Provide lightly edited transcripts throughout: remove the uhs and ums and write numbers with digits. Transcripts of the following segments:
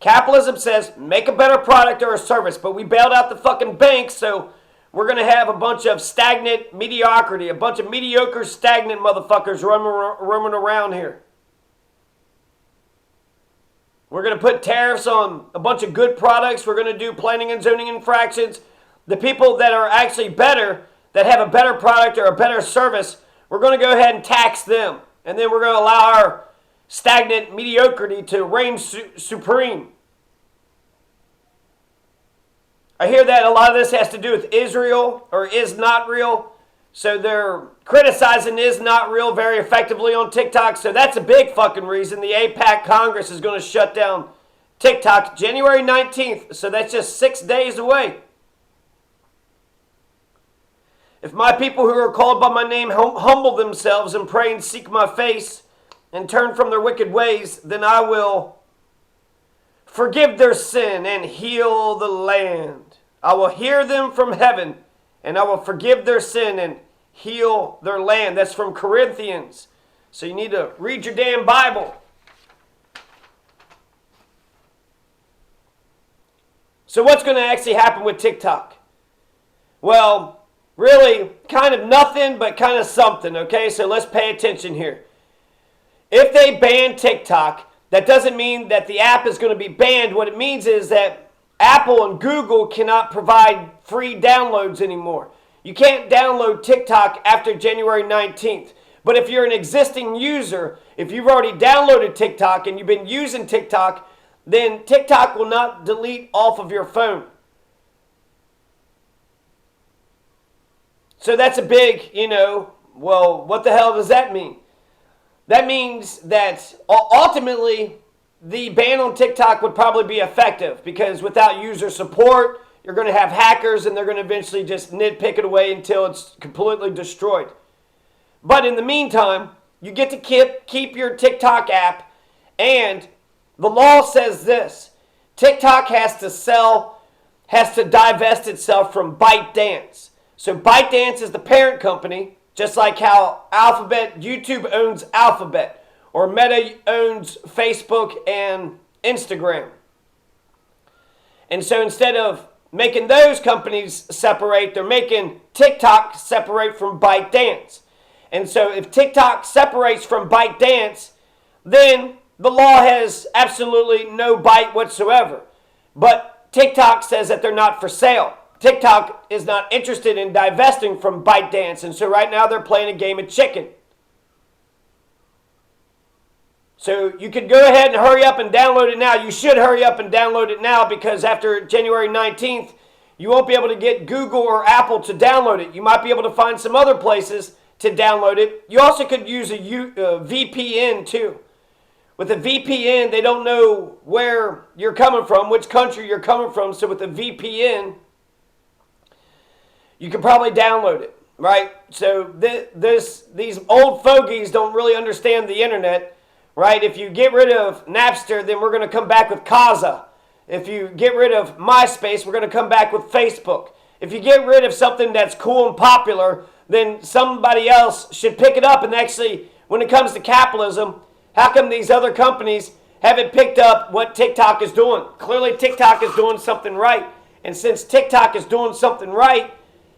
Capitalism says make a better product or a service, but we bailed out the fucking banks, so we're going to have a bunch of stagnant mediocrity, a bunch of mediocre, stagnant motherfuckers roaming around here. We're going to put tariffs on a bunch of good products. We're going to do planning and zoning infractions. The people that are actually better, that have a better product or a better service, we're going to go ahead and tax them. And then we're going to allow our stagnant mediocrity to reign supreme. I hear that a lot of this has to do with Israel or is not real. So they're criticizing is not real very effectively on TikTok. So that's a big fucking reason the AIPAC Congress is going to shut down TikTok January 19th. So that's just 6 days away. If my people who are called by my name humble themselves and pray and seek my face and turn from their wicked ways, then I will forgive their sin and heal the land. I will hear them from heaven, and I will forgive their sin and heal their land. That's from Corinthians. So you need to read your damn Bible. So what's going to actually happen with TikTok? Well, really, kind of nothing, but kind of something, okay? So let's pay attention here. If they ban TikTok, that doesn't mean that the app is going to be banned. What it means is that Apple and Google cannot provide free downloads anymore. You can't download TikTok after January 19th. But if you're an existing user, if you've already downloaded TikTok and you've been using TikTok, then TikTok will not delete off of your phone. So that's a big, well, what the hell does that mean? That means that ultimately the ban on TikTok would probably be effective because without user support, you're going to have hackers and they're going to eventually just nitpick it away until it's completely destroyed. But in the meantime, you get to keep your TikTok app, and the law says this: TikTok has to divest itself from ByteDance. So ByteDance is the parent company, just like how YouTube owns Alphabet, or Meta owns Facebook and Instagram. And so instead of making those companies separate, they're making TikTok separate from ByteDance. And so if TikTok separates from ByteDance, then the law has absolutely no bite whatsoever. But TikTok says that they're not for sale. TikTok is not interested in divesting from ByteDance, and so right now they're playing a game of chicken. So you could go ahead and hurry up and download it now. You should hurry up and download it now because after January 19th, you won't be able to get Google or Apple to download it. You might be able to find some other places to download it. You also could use a VPN too. With a VPN, they don't know where you're coming from, which country you're coming from. So with a VPN, you can probably download it, right? So these old fogies don't really understand the internet, right? If you get rid of Napster, then we're going to come back with Kazaa. If you get rid of MySpace, we're going to come back with Facebook. If you get rid of something that's cool and popular, then somebody else should pick it up. And actually, when it comes to capitalism, how come these other companies haven't picked up what TikTok is doing? Clearly, TikTok is doing something right. And since TikTok is doing something right,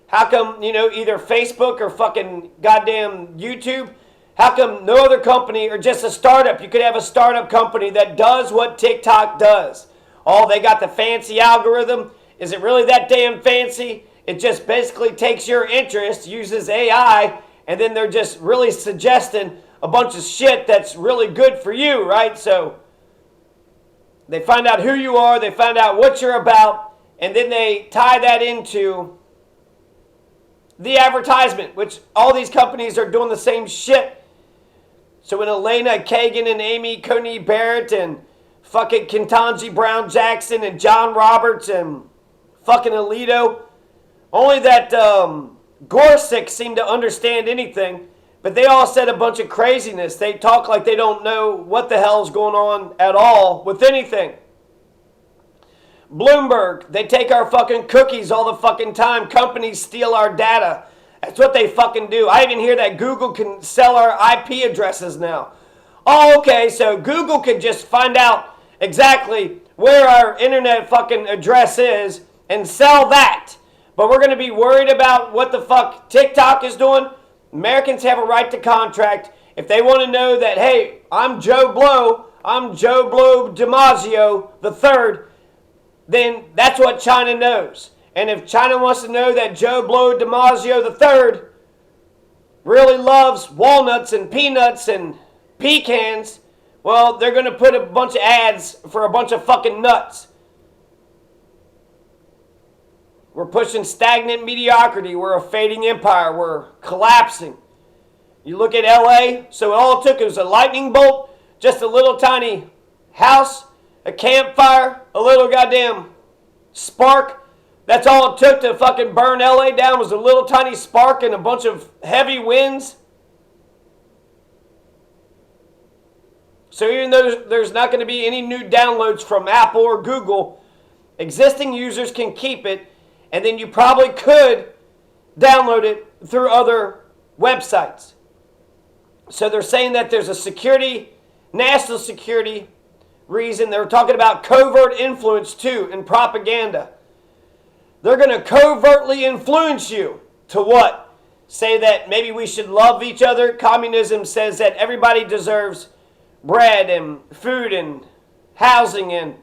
how come, either Facebook or fucking goddamn YouTube, how come no other company or just a startup? You could have a startup company that does what TikTok does. Oh, they got the fancy algorithm. Is it really that damn fancy? It just basically takes your interest, uses AI, and then they're just really suggesting a bunch of shit that's really good for you, right? So they find out who you are, they find out what you're about, and then they tie that into the advertisement, which all these companies are doing the same shit. So when Elena Kagan and Amy Coney Barrett and fucking Ketanji Brown Jackson and John Roberts and fucking Alito, only that Gorsuch seemed to understand anything, but they all said a bunch of craziness. They talk like they don't know what the hell's going on at all with anything. Bloomberg, they take our fucking cookies all the fucking time. Companies steal our data. That's what they fucking do. I even hear that Google can sell our IP addresses now. Oh, okay, so Google can just find out exactly where our internet fucking address is and sell that. But we're going to be worried about what the fuck TikTok is doing. Americans have a right to contract. If they want to know that, hey, I'm Joe Blow DiMaggio the third, then that's what China knows. And if China wants to know that Joe Blow DiMaggio the third really loves walnuts and peanuts and pecans, well, they're going to put a bunch of ads for a bunch of fucking nuts. We're pushing stagnant mediocrity. We're a fading empire. We're collapsing. You look at LA, so all it took was a lightning bolt, just a little tiny house, a campfire, a little goddamn spark. That's all it took to fucking burn LA down, was a little tiny spark and a bunch of heavy winds. So even though there's not going to be any new downloads from Apple or Google, existing users can keep it, and then you probably could download it through other websites. So they're saying that there's a security, national security reason. They're talking about covert influence too and propaganda. They're going to covertly influence you to what? Say that maybe we should love each other. Communism says that everybody deserves bread and food and housing and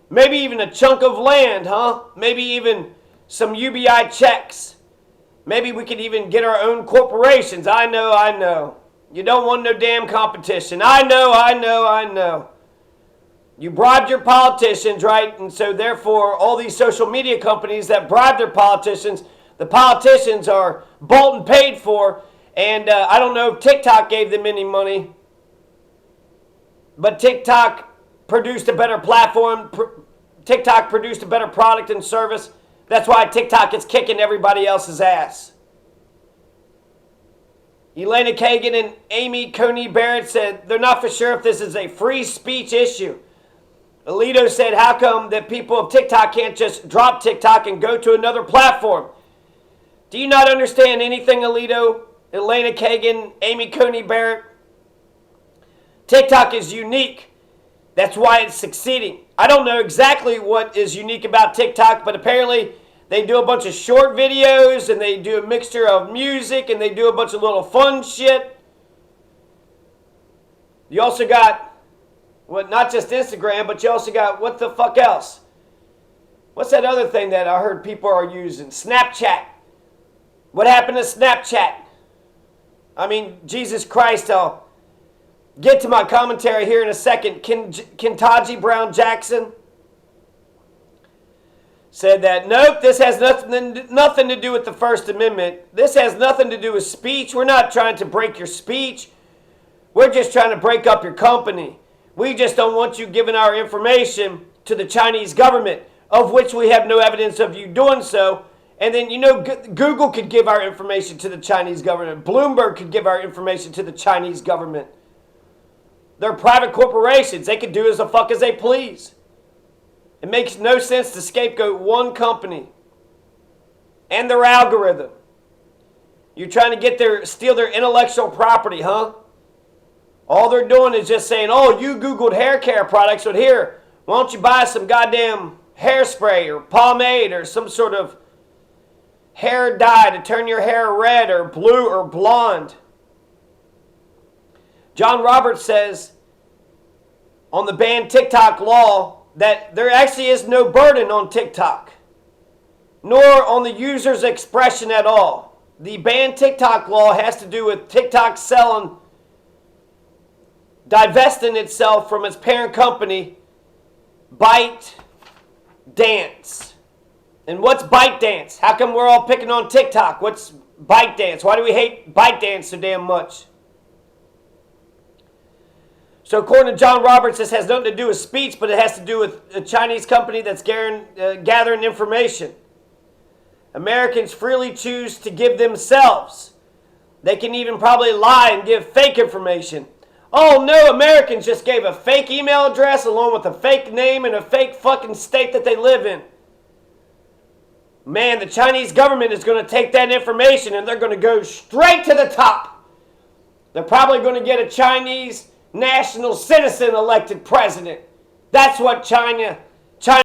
maybe even a chunk of land, huh? Maybe even some UBI checks. Maybe we could even get our own corporations. I know. You don't want no damn competition. I know. You bribed your politicians, right? And so therefore, all these social media companies that bribe their politicians, the politicians are bought and paid for. And I don't know if TikTok gave them any money, but TikTok produced a better platform. TikTok produced a better product and service. That's why TikTok is kicking everybody else's ass. Elena Kagan and Amy Coney Barrett said they're not for sure if this is a free speech issue. Alito said, how come that people of TikTok can't just drop TikTok and go to another platform? Do you not understand anything, Alito, Elena Kagan, Amy Coney Barrett? TikTok is unique. That's why it's succeeding. I don't know exactly what is unique about TikTok, but apparently they do a bunch of short videos and they do a mixture of music and they do a bunch of little fun shit. You also got, well, not just Instagram, but you also got, what the fuck else? What's that other thing that I heard people are using? Snapchat. What happened to Snapchat? I mean, Jesus Christ, I'll get to my commentary here in a second. Ketanji Brown Jackson said that, nope, this has nothing to do with the First Amendment. This has nothing to do with speech. We're not trying to break your speech. We're just trying to break up your company. We just don't want you giving our information to the Chinese government, of which we have no evidence of you doing so. And then, you know, Google could give our information to the Chinese government. Bloomberg could give our information to the Chinese government. They're private corporations. They can do as the fuck as they please. It makes no sense to scapegoat one company and their algorithm. You're trying to steal their intellectual property, huh? All they're doing is just saying, oh, you Googled hair care products, but here, why don't you buy some goddamn hairspray or pomade or some sort of hair dye to turn your hair red or blue or blonde. John Roberts says on the banned TikTok law that there actually is no burden on TikTok, nor on the user's expression at all. The banned TikTok law has to do with TikTok divesting itself from its parent company, ByteDance. And what's ByteDance? How come we're all picking on TikTok? What's ByteDance? Why do we hate ByteDance so damn much? So according to John Roberts, this has nothing to do with speech, but it has to do with a Chinese company that's gathering information. Americans freely choose to give themselves. They can even probably lie and give fake information. Oh no, Americans just gave a fake email address along with a fake name and a fake fucking state that they live in. Man, the Chinese government is going to take that information and they're going to go straight to the top. They're probably going to get a Chinese national citizen elected president. That's what China China.